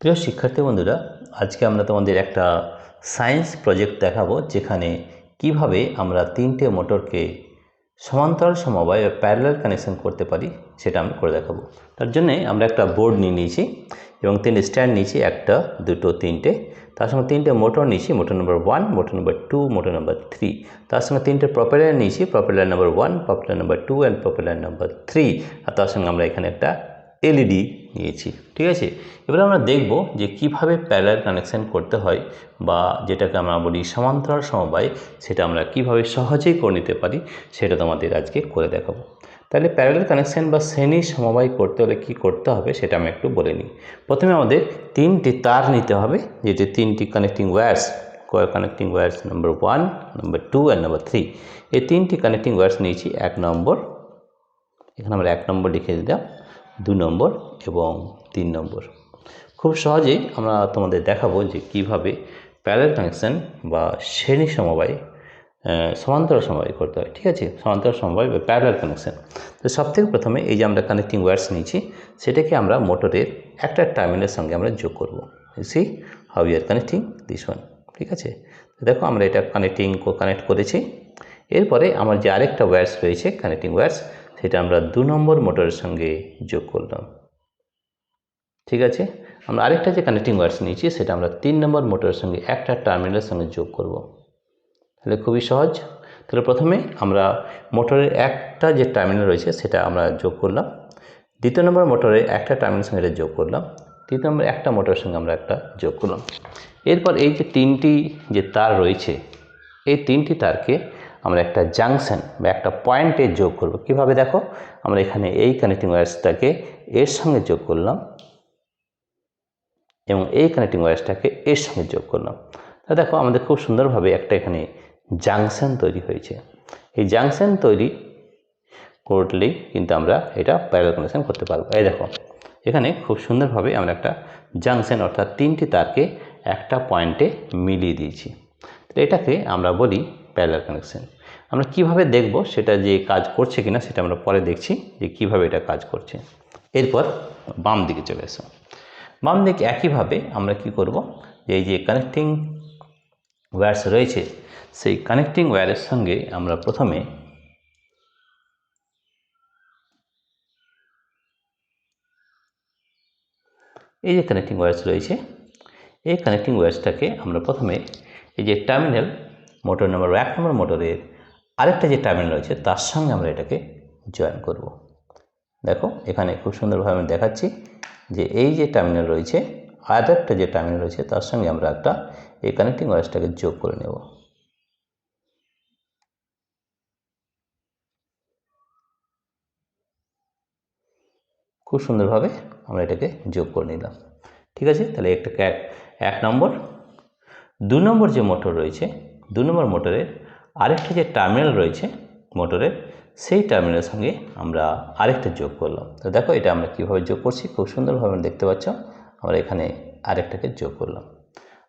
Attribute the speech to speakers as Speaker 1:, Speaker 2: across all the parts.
Speaker 1: প্রিয় শিক্ষার্থী বন্ধুরা, আজকে আমরা তোমাদের একটা সায়েন্স প্রজেক্ট দেখাবো যেখানে কিভাবে আমরা তিনটে মোটরকে সমান্তরাল সমবায় বা প্যারালাল কানেকশন করতে পারি সেটা আমরা করে দেখাবো। তার জন্য আমরা একটা বোর্ড নিয়ে নিয়েছি এবং তিনটে স্ট্যান্ড নিয়েছি, একটা দুটো তিনটে। তার সঙ্গে তিনটে মোটর নিয়েছি, motor number 1, motor number 2, motor number 3। তার সঙ্গে তিনটে প্রপেলার নিয়েছি, propeller number 1, propeller number 2 and propeller number 3। আর তার সঙ্গে আমরা এখানে একটা এলইডি নিয়েছি। ঠিক আছে, এবার আমরা দেখব যে কিভাবে প্যারালাল কানেকশন করতে হয় বা যেটাকে আমরা বলি সমান্তরাল সমবায়, সেটা আমরা কিভাবে সহজেই করে নিতে পারি সেটা তোমাদের আজকে করে দেখাবো। তাহলে প্যারালাল কানেকশন বা শ্রেণী সমবায় করতে হলে কি করতে হবে সেটা আমি একটু বলে নিই। প্রথমে আমাদের তিনটি তার নিতে হবে, যেটি তিনটি connecting wires, connecting wires number 1, number 2 and number 3। এই তিনটি কানেক্টিং ওয়্যারস নিয়েছি। 1 নম্বর, এখানে আমরা 1 নম্বর লিখে দিলাম, 2 নম্বর এবং 3 নম্বর। খুব সহজেই আমরা তোমাদের দেখাবো যে কিভাবে প্যারালাল কানেকশন বা শ্রেণী সমবায় সমান্তরাল সমবায় করতে হয়। ঠিক আছে, সমান্তরাল সমবায় বা প্যারালাল কানেকশন। তো সবথেকে প্রথমে এই যে আমরা কানেক্টিং ওয়্যারস নিয়েছি, সেটাকে আমরা মোটরের একটা টার্মিনালের সঙ্গে আমরা যোগ করব। See how you are connecting this one. ঠিক আছে, দেখো আমরা এটা কানেক্ট করেছি। এরপরে আমার যে আরেকটা ওয়্যারস রয়েছে কানেক্টিং ওয়্যারস, সেটা আমরা 2 নম্বর মোটরের সঙ্গে যোগ করলাম। ঠিক আছে, আমরা আরেকটা যে কানেক্টিং ওয়্যারস নিয়েছি সেটা আমরা 3 নম্বর মোটরের সঙ্গে একটা টার্মিনালের সঙ্গে যোগ করব। তাহলে খুবই সহজ। তাহলে প্রথমে আমরা মোটরের একটা যে টার্মিনাল রয়েছে সেটা আমরা যোগ করলাম, দ্বিতীয় নম্বর মোটরে একটা টার্মিনালের সঙ্গে এটা যোগ করলাম, তৃতীয় নম্বর একটা মোটরের সঙ্গে আমরা একটা যোগ করলাম। এরপর এই যে তিনটি যে তার রয়েছে, এই তিনটি তারকে আমরা একটা জাংশন বা একটা পয়েন্টে যোগ করব। কিভাবে দেখো, আমরা এখানে এই কানেক্টিং ওয়্যারসটাকে এর সঙ্গে যোগ করলাম এবং এই কানেক্টিং ওয়্যারসটাকে এর সঙ্গে যোগ করলাম। তা দেখো আমাদের খুব সুন্দরভাবে একটা এখানে জাংশন তৈরি হয়েছে। এই জাংশন তৈরি করলেই কিন্তু আমরা এটা প্যারালাল কানেকশন করতে পারবো। এই দেখো এখানে খুব সুন্দরভাবে আমরা একটা জাংশন অর্থাৎ তিনটি তারকে একটা পয়েন্টে মিলিয়ে দিয়েছি। তো এটাকে আমরা বলি প্যারালাল কানেকশন। আমরা কিভাবে দেখব সেটা যে কাজ করছে কিনা সেটা আমরা পরে দেখছি যে কিভাবে এটা কাজ করছে। এরপর বাম দিকে চলে এসো। বাম দিকে একইভাবে আমরা কি করব, যে এই যে কানেক্টিং ওয়্যারস রয়েছে সেই কানেক্টিং ওয়্যারের সঙ্গে আমরা প্রথমে এই যে কানেক্টিং ওয়্যারস রয়েছে, এই কানেক্টিং ওয়্যারসটাকে আমরা প্রথমে এই যে টার্মিনাল মোটর নম্বর 1 নম্বর মোটরের আরেকটা যে টার্মিনাল রয়েছে তার সঙ্গে আমরা এটাকে জয়েন করব। দেখো এখানে খুব সুন্দরভাবে আমি দেখাচ্ছি যে এই যে টার্মিনাল রয়েছে আর একটা যে টার্মিনাল রয়েছে তার সঙ্গে আমরা একটা এই কানেক্টিং ওয়্যারসটাকে যোগ করে নেব। খুব সুন্দরভাবে আমরা এটাকে যোগ করে নিলাম। ঠিক আছে, তাহলে এটাকে 1 নম্বর। 2 নম্বর যে মোটর রয়েছে, 2 নম্বর মোটরের আরেকটা যে টার্মিনাল রয়েছে মোটরের, সেই টার্মিনালের সঙ্গে আমরা আরেকটা যোগ করলাম। তো দেখো এটা আমরা কীভাবে যোগ করছি, খুব সুন্দরভাবে দেখতে পাচ্ছ। আমরা এখানে আরেকটাকে যোগ করলাম।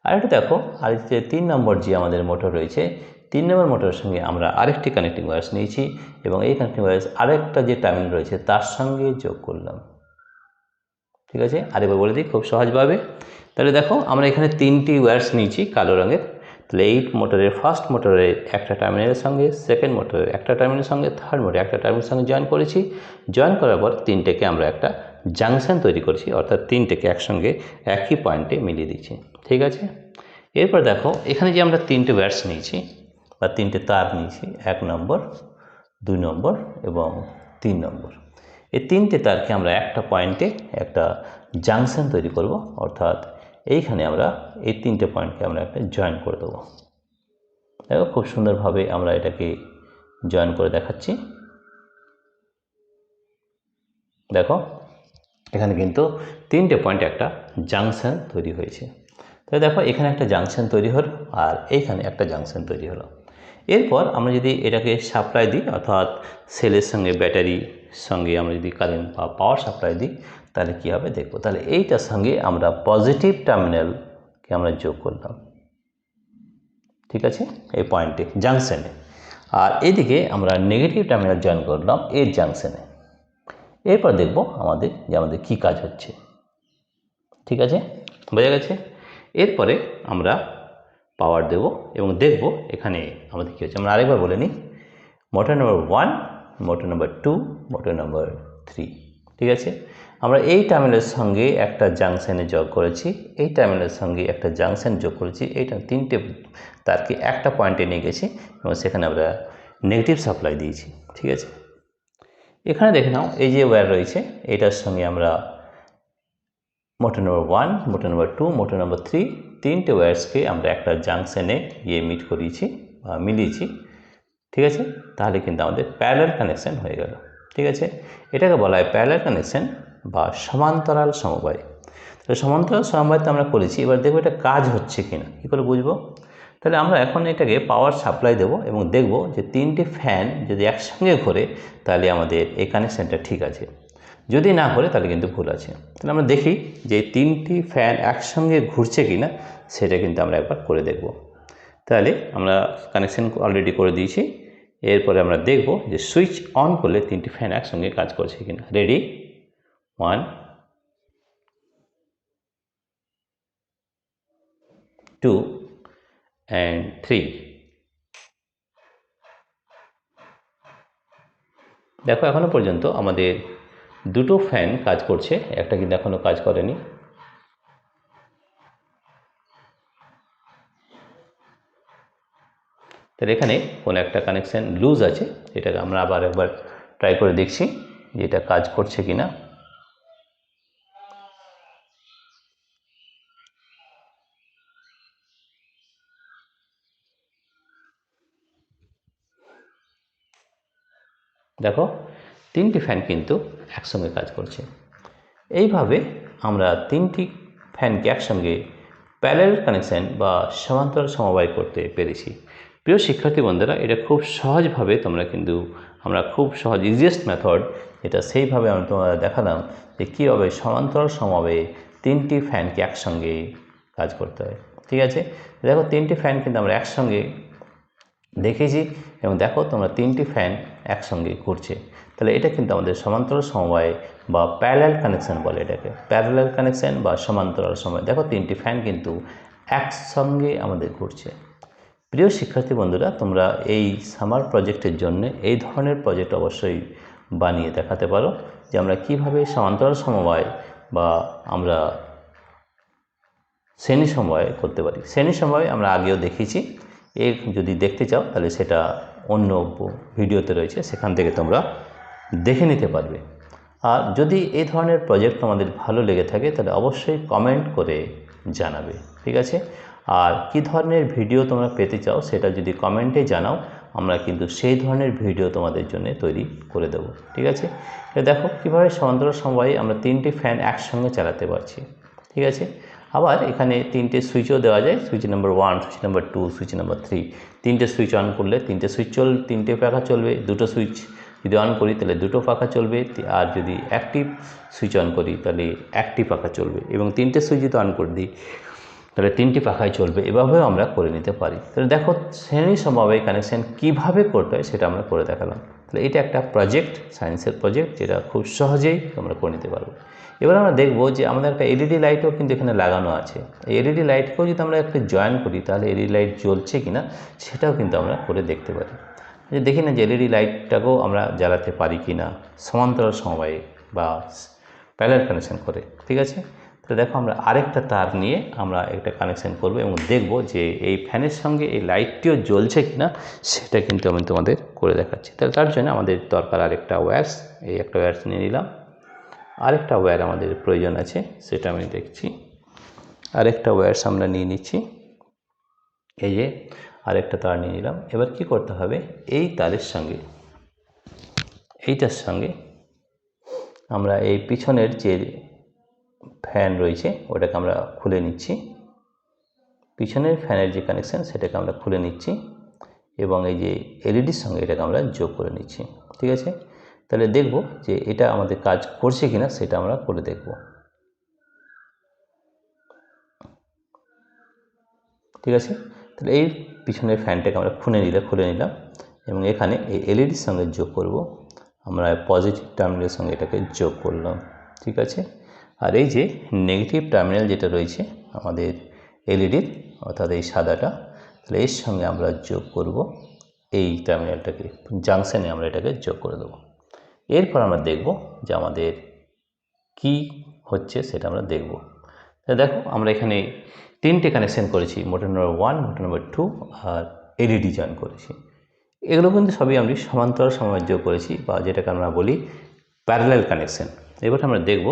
Speaker 1: আরেকটা দেখো, আর যে 3 নম্বর যে আমাদের মোটর রয়েছে, 3 নম্বর মোটরের সঙ্গে আমরা আরেকটি কানেক্টিং ওয়্যারস নিয়েছি এবং এই কানেক্টিং ওয়্যারস আরেকটা যে টার্মিনাল রয়েছে তার সঙ্গে যোগ করলাম। ঠিক আছে, আরেকবার বলে দিই খুব সহজভাবে। তাহলে দেখো আমরা এখানে 3টি ওয়্যারস নিয়েছি কালো রঙের। তাহলে এই মোটরের ফার্স্ট মোটরের একটা টার্মিনালের সঙ্গে, সেকেন্ড মোটরের একটা টার্মিনালের সঙ্গে, থার্ড মোটরের একটা টার্মিনালের সঙ্গে জয়েন করেছি। জয়েন করার পর তিনটেকে আমরা একটা জাংশন তৈরি করেছি, অর্থাৎ তিনটেকে একসঙ্গে একই পয়েন্টে মিলিয়ে দিচ্ছি। ঠিক আছে, এরপর দেখো এখানে যে আমরা 3টে ওয়্যারস নিয়েছি বা 3টে তার নিয়েছি, 1 নম্বর, 2 নম্বর এবং 3 নম্বর। এই 3টে তারকে আমরা একটা পয়েন্টে একটা জাংশন তৈরি করব, অর্থাৎ এইখানে আমরা এই 3টে পয়েন্টকে আমরা একটা জয়েন করে দেবো। দেখো খুব সুন্দরভাবে আমরা এটাকে জয়েন করে দেখাচ্ছি। দেখো এখানে কিন্তু 3টে পয়েন্টে একটা জাংশন তৈরি হয়েছে। তাহলে দেখো এখানে একটা জাংশন তৈরি হলো আর এইখানে একটা জাংশন তৈরি হলো। এরপর আমরা যদি এটাকে সাপ্লাই দিই, অর্থাৎ সেলের সঙ্গে ব্যাটারির সঙ্গে আমরা যদি কারেন্ট বা পাওয়ার সাপ্লাই দিই, তাহলে কী হবে দেখব। তাহলে এইটার সঙ্গে আমরা পজিটিভ টার্মিনালকে আমরা যোগ করলাম। ঠিক আছে, এই পয়েন্টে জাংশনে। আর এদিকে আমরা নেগেটিভ টার্মিনাল জয়েন করলাম এর জাংশনে। এরপর দেখব আমাদের কী কাজ হচ্ছে। ঠিক আছে, বোঝা গেছে? এরপরে আমরা পাওয়ার দেব এবং দেখব এখানে আমাদের কী হচ্ছে। আমরা আরেকবার বলে নিই, motor number 1, motor number 2, motor number 3। ঠিক আছে, আমরা এই টার্মিনালের সঙ্গে একটা জাংশনে যোগ করেছি, এই টার্মিনালের সঙ্গে একটা জাংশন যোগ করেছি, এইটা তিনটে তারকে একটা পয়েন্টে নিয়ে গেছি এবং সেখানে আমরা নেগেটিভ সাপ্লাই দিয়েছি। ঠিক আছে, এখানে দেখে নাও এই যে ওয়্যার রয়েছে, এটার সঙ্গে আমরা motor number 1, motor number 2, motor number 3 তিনটে ওয়্যার্সকে আমরা একটা জাংশনে মিট করিয়েছি বা মিলিয়েছি। ঠিক আছে, তাহলে কিন্তু আমাদের প্যারালাল কানেকশন হয়ে গেল। ঠিক আছে, এটাকে বলা হয় প্যারালাল কানেকশন বা সমান্তরাল সমবায়। তাহলে সমান্তরাল সমবায় তো আমরা করেছি, এবার দেখবো এটা কাজ হচ্ছে কিনা, কী করে বুঝবো? তাহলে আমরা এখন এটাকে পাওয়ার সাপ্লাই দেব এবং দেখব যে তিনটে ফ্যান যদি একসঙ্গে ঘোরে তাহলে আমাদের এই কানেকশানটা ঠিক আছে, যদি না ঘোরে তাহলে কিন্তু ভুল আছে। তাহলে আমরা দেখি যে তিনটি ফ্যান একসঙ্গে ঘুরছে কিনা, সেটা কিন্তু আমরা একবার করে দেখব। তাহলে আমরা কানেকশান অলরেডি করে দিয়েছি, এরপরে আমরা দেখব যে সুইচ অন করলে তিনটি ফ্যান একসঙ্গে কাজ করছে কিনা। Ready, 1, 2 and 3। দেখো এখনো পর্যন্ত আমাদের দুটো ফ্যান কাজ করছে, একটা কিন্তু এখনো কাজ করেনি। তাহলে এখানে কোনো একটা কানেকশান লুজ আছে, এটাকে আমরা আবার একবার ট্রাই করে দেখছি যে এটা কাজ করছে কিনা। দেখো তিনটি ফ্যান কিন্তু একসঙ্গে কাজ করছে। এইভাবে আমরা তিনটি ফ্যানকে একসঙ্গে প্যারালাল কানেকশান বা সমান্তরাল সমবায় করতে পেরেছি। প্রিয় শিক্ষার্থী বন্ধুরা, এটা খুব সহজভাবে তোমরা কিন্তু আমরা খুব সহজ ইজিয়েস্ট মেথড, এটা সেইভাবে আমি তোমাদের দেখালাম যে কীভাবে সমান্তরাল সমবায়ে তিনটি ফ্যানকে একসঙ্গে কাজ করতে হয়। ঠিক আছে, দেখো তিনটি ফ্যান কিন্তু আমরা একসঙ্গে দেখেছি এবং দেখো তোমরা তিনটি ফ্যান একসঙ্গে ঘুরছে, তাহলে এটা কিন্তু আমাদের সমান্তরাল সমবায় বা প্যারালাল কানেকশান বলে এটাকে, প্যারালাল কানেকশান বা সমান্তরাল সমবায়। দেখো তিনটি ফ্যান কিন্তু একসঙ্গে আমাদের ঘুরছে। প্রিয় শিক্ষার্থী বন্ধুরা, তোমরা এই সামার প্রজেক্টের জন্য এই ধরনের প্রজেক্ট অবশ্যই বানিয়ে দেখাতে পারো যে আমরা কিভাবে সমান্তরাল সমবায় বা আমরা শ্রেণী সমবায় করতে পারি। শ্রেণী সমবায় আমরা আগেও দেখিয়েছি, এর যদি দেখতে চাও তাহলে সেটা অন্য ভিডিওতে রয়েছে, সেখান থেকে তোমরা দেখে নিতে পারবে। আর যদি এই ধরনের প্রজেক্ট তোমাদের ভালো লেগে থাকে তাহলে অবশ্যই কমেন্ট করে জানাবে। ঠিক আছে, আর কী ধরনের ভিডিও তোমরা পেতে চাও সেটা যদি কমেন্টে জানাও, আমরা কিন্তু সেই ধরনের ভিডিও তোমাদের জন্য তৈরি করে দেব। ঠিক আছে, দেখো কীভাবে সমান্তরাল সমবায়ে আমরা তিনটি ফ্যান একসঙ্গে চালাতে পারছি। ঠিক আছে, আবার এখানে তিনটে সুইচও দেওয়া যায়, switch number 1, switch number 2, switch number 3। তিনটে সুইচ অন করলে তিনটে পাখা চলবে, দুটো সুইচ যদি অন করি তাহলে দুটো পাখা চলবে, আর যদি একটি সুইচ অন করি তাহলে একটি পাখা চলবে, এবং তিনটে সুইচ যদি অন করে দিই তাহলে তিনটি পাখাই চলবে। এভাবেও আমরা করে নিতে পারি। তাহলে দেখো শ্রেণী সমবায় কানেকশান কীভাবে করতে হয় সেটা আমরা করে দেখালাম। তাহলে এটা একটা প্রজেক্ট, সায়েন্সের প্রজেক্ট, যেটা খুব সহজেই তোমরা করে নিতে পারবো। এবার আমরা দেখব যে আমাদের একটা এলইডি লাইটও কিন্তু এখানে লাগানো আছে। এই এলইডি লাইটকেও যদি আমরা একটা জয়েন করি তাহলে এলইডি লাইট জ্বলছে কিনা সেটাও কিন্তু আমরা করে দেখতে পারি। যে দেখি না যে এলইডি লাইটটাকেও আমরা জ্বালাতে পারি কিনা সমান্তরাল সমবায়ে বা প্যারালাল কানেকশান করে। ঠিক আছে, তো দেখো আমরা আরেকটা তার নিয়ে আমরা একটা কানেকশান করব এবং দেখব যে এই ফ্যানের সঙ্গে এই লাইটটিও জ্বলছে কিনা সেটা কিন্তু আমি তোমাদের করে দেখাচ্ছি। তাহলে তার জন্য আমাদের দরকার আরেকটা ওয়্যার্স, এই একটা ওয়্যার্স নিয়ে নিলাম। আরেকটা ওয়্যার আমাদের প্রয়োজন আছে, সেটা আমি দেখছি। আরেকটা ওয়্যার্স আমরা নিয়ে নিচ্ছি, এই যে আরেকটা তার নিয়ে নিলাম। এবার কি করতে হবে, এই তারের সঙ্গে এইটার সঙ্গে আমরা এই পিছনের যে ফ্যান রয়েছে ওটাকে আমরা খুলে নিচ্ছি, পিছনের ফ্যানের যে কানেকশান সেটাকে আমরা খুলে নিচ্ছি এবং এই যে এলইডির সঙ্গে এটাকে আমরা যোগ করে নিচ্ছি। ঠিক আছে, তাহলে দেখব যে এটা আমাদের কাজ করছে কিনা সেটা আমরা করে দেখব। ঠিক আছে, তাহলে এই পিছনের ফ্যানটাকে আমরা খুলে নিলাম এবং এখানে এই এলইডির সঙ্গে যোগ করব। আমরা পজিটিভ টার্মিনালের সঙ্গে এটাকে যোগ করলাম। ঠিক আছে, আর এই যে নেগেটিভ টার্মিনাল যেটা রয়েছে আমাদের এলইডির, অর্থাৎ এই সাদাটা, তাহলে এর সঙ্গে আমরা যোগ করব এই টার্মিনালটাকে, জাংশনে আমরা এটাকে যোগ করে দেবো। এরপর আমরা দেখব যে আমাদের কি হচ্ছে সেটা আমরা দেখব। তা দেখো আমরা এখানে 3টে কানেকশন করেছি, মোটর নাম্বার 1, মোটর নাম্বার 2 আর এলইডি জয়েন করেছি। এগুলো কিন্তু সবই আমি সমান্তরাল সমবায় যোগ করেছি, বা যেটাকে আমরা বলি প্যারালাল কানেকশন। এবার আমরা দেখব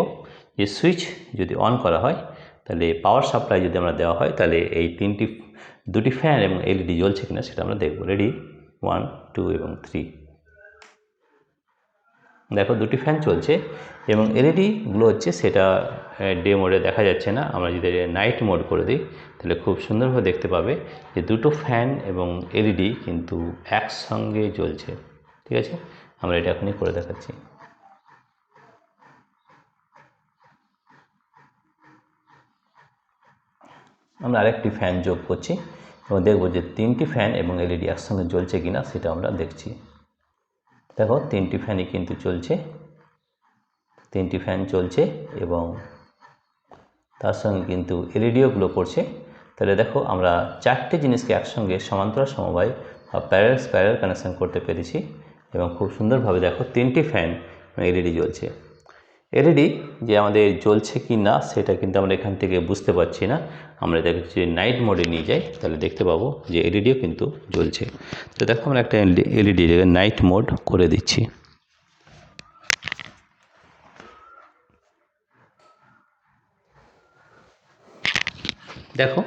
Speaker 1: যে সুইচ যদি অন করা হয়, তাহলে পাওয়ার সাপ্লাই যদি আমরা দেওয়া হয়, তাহলে এই দুটি ফ্যান এবং এলইডি জ্বলছে কিনা সেটা আমরা দেখব। রেডি, 1, 2 এবং 3। দেখো দুটি ফ্যান চলছে এবং এলইডিগুলো হচ্ছে সেটা ডে মোডে দেখা যাচ্ছে না। আমরা যদি নাইট মোড করে দিই তাহলে খুব সুন্দরভাবে দেখতে পাবে যে দুটো ফ্যান এবং এলইডি কিন্তু একসঙ্গে জ্বলছে। ঠিক আছে, আমরা এটা এখনই করে দেখাচ্ছি। আমরা আরেকটি ফ্যান যোগ করছি এবং দেখব যে 3টি ফ্যান এবং এলইডি একসঙ্গে জ্বলছে কিনা সেটা আমরা দেখছি। দেখো 3টি ফ্যানই কিন্তু চলছে, 3টি ফ্যান চলছে এবং তার সঙ্গে কিন্তু এলইডিওগুলো পড়ছে। তাহলে দেখো আমরা 4টে জিনিসকে একসঙ্গে সমান্তরাল সমবায় বা প্যারালাল কানেকশন করতে পেরেছি এবং খুব সুন্দরভাবে দেখো 3টি ফ্যান এবং এলইডি জ্বলছে। এলইডি যে আমাদের জ্বলছে কি না সেটা কিন্তু আমরা এখান থেকে বুঝতে পারছি না। আমরা এটাকে যদি নাইট মোডে নিয়ে যাই তাহলে দেখতে পাবো যে এলইডিও কিন্তু জ্বলছে। তো দেখো আমরা একটা এলইডি নাইট মোড করে দিচ্ছি। দেখো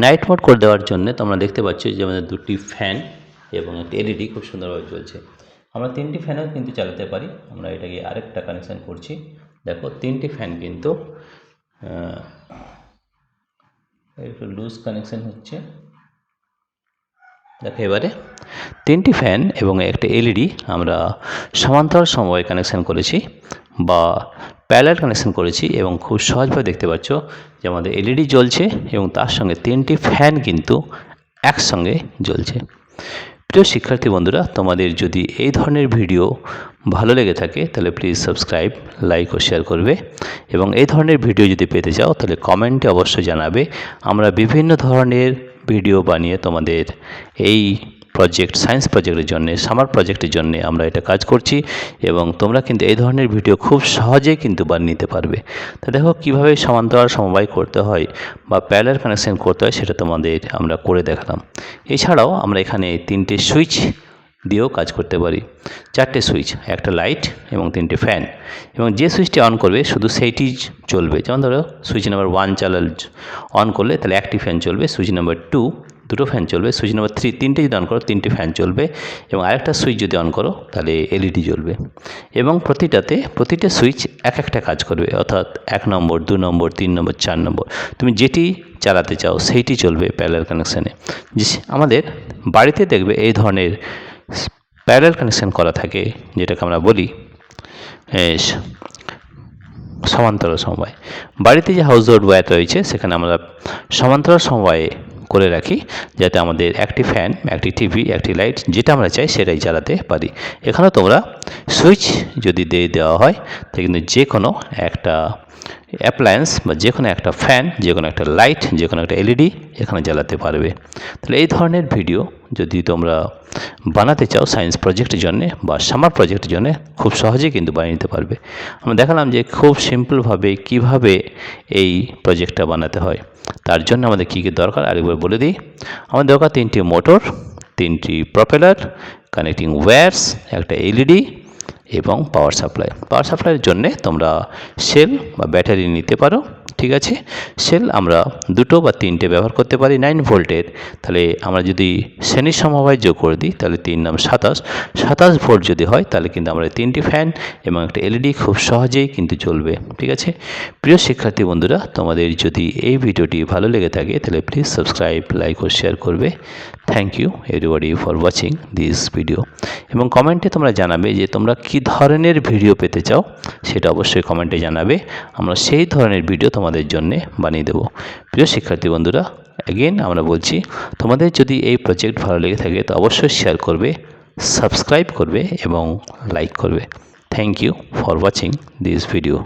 Speaker 1: নাইট মোড করে দেওয়ার জন্য তোমরা দেখতে পাচ্ছ যে আমাদের দুটি ফ্যান এবং একটি এলইডি খুব সুন্দরভাবে জ্বলছে। আমরা 3টি ফ্যানও কিন্তু চালাতে পারি। আমরা এটাকে আরেকটা কানেকশান করছি। দেখো 3টি ফ্যান কিন্তু একটু লুজ কানেকশান হচ্ছে। দেখো এবারে 3টি ফ্যান এবং একটা এলইডি আমরা সমান্তরাল সমবায় কানেকশান করেছি বা প্যারালাল কানেকশান করেছি এবং খুব সহজভাবে দেখতে পাচ্ছ যে আমাদের এলইডি জ্বলছে এবং তার সঙ্গে 3টি ফ্যান কিন্তু একসঙ্গে জ্বলছে। প্রিয় শিক্ষার্থী বন্ধুরা, তোমাদের যদি এই ধরনের ভিডিও ভালো লেগে থাকে তাহলে প্লিজ সাবস্ক্রাইব, লাইক ও শেয়ার করবে এবং এই ধরনের ভিডিও যদি পেতে চাও তাহলে কমেন্টে অবশ্যই জানাবে। আমরা বিভিন্ন ধরনের ভিডিও বানিয়ে তোমাদের এই সায়েন্স প্রজেক্টের জন্য, সামার প্রজেক্টের জন্য আমরা এটা কাজ করছি এবং তোমরা কিন্তু এই ধরনের ভিডিও খুব সহজেই কিন্তু বানিয়ে নিতে পারবে। তা দেখো কীভাবে সমান্তরাল সমবায় করতে হয় বা প্যারালাল কানেকশন করতে হয় সেটা তোমাদের আমরা করে দেখালাম। এছাড়াও আমরা এখানে 3টে সুইচ দিয়েও কাজ করতে পারি। 4টে সুইচ, একটা লাইট এবং 3টে ফ্যান, এবং যে সুইচটি অন করবে শুধু সেইটি চলবে। যেমন ধরো সুইচ নাম্বার 1 অন করলে তাহলে একটি ফ্যান চলবে, সুইচ নাম্বার 2 দুটো ফ্যান চলবে, সুইচ নাম্বার 3 3টে যদি অন করো 3টে ফ্যান চলবে এবং আরেকটা সুইচ যদি অন করো তাহলে এলইডি জ্বলবে এবং প্রতিটা সুইচ এক একটা কাজ করবে। অর্থাৎ 1 নম্বর, 2 নম্বর, 3 নম্বর, 4 নম্বর তুমি যেটি চালাতে চাও সেইটি চলবে প্যারালাল কানেকশানে। আমাদের বাড়িতে দেখবে এই ধরনের প্যারালাল কানেকশান করা থাকে, যেটাকে আমরা বলি সমান্তরাল সমবায়। বাড়িতে যে হাউস হোল্ড ওয়্যার রয়েছে সেখানে আমরা সমান্তরাল সমবায়ে করে রাখি, যাতে আমাদের একটি ফ্যান, একটি টিভি, একটি লাইট যেটা আমরা চাই সেটাই চালাতে পারি। এখানেও তোমরা সুইচ যদি দেওয়া হয় তাহলে কিন্তু যে কোনো একটা অ্যাপ্লায়েন্স বা যে কোনো একটা ফ্যান, যে কোনো একটা লাইট, যে কোনো একটা এলইডি এখানে জ্বালাতে পারবে। তাহলে এই ধরনের ভিডিও যদি তোমরা বানাতে চাও সায়েন্স প্রজেক্টের জন্যে বা সামার প্রজেক্টের জন্যে খুব সহজেই কিন্তু বানিয়ে নিতে পারবে। আমরা দেখালাম যে খুব সিম্পলভাবে কিভাবে এই প্রজেক্টটা বানাতে হয়। তার জন্য আমাদের কী কী দরকার আরেকবার বলে দিই। আমাদের দরকার 3টি মোটর, 3টি প্রপেলার, কানেক্টিং ওয়্যারস, একটা এলইডি এবং পাওয়ার সাপ্লাইয়ের জন্যে তোমরা সেল বা ব্যাটারি নিতে পারো। ঠিক আছে, সেল আমরা 2টো বা 3টে ব্যবহার করতে পারি 9 ভোল্টের। তাহলে আমরা যদি শ্রেণীর সমবায় যোগ করে দিই তাহলে 3 নাম 27 ভোল্ট যদি হয় তাহলে কিন্তু আমরা 3টি ফ্যান এবং একটা এলইডি খুব সহজেই কিন্তু চলবে। ঠিক আছে, প্রিয় শিক্ষার্থী বন্ধুরা, তোমাদের যদি এই ভিডিওটি ভালো লেগে থাকে তাহলে প্লিজ সাবস্ক্রাইব, লাইক ও শেয়ার করবে। Thank you everybody for watching this video. এবং কমেন্টে তোমরা জানাবে যে তোমরা কী ধরনের ভিডিও পেতে চাও, সেটা অবশ্যই কমেন্টে জানাবে। আমরা সেই ধরনের ভিডিও তোমাদের জন্য বানিয়ে দেব। প্রিয় শিক্ষার্থী বন্ধুরা, অ্যাগেন আমরা বলছি, তোমাদের যদি এই প্রজেক্ট ভালো লেগে থাকে তো অবশ্যই শেয়ার করবে, সাবস্ক্রাইব করবে এবং লাইক করবে। Thank you for watching this video.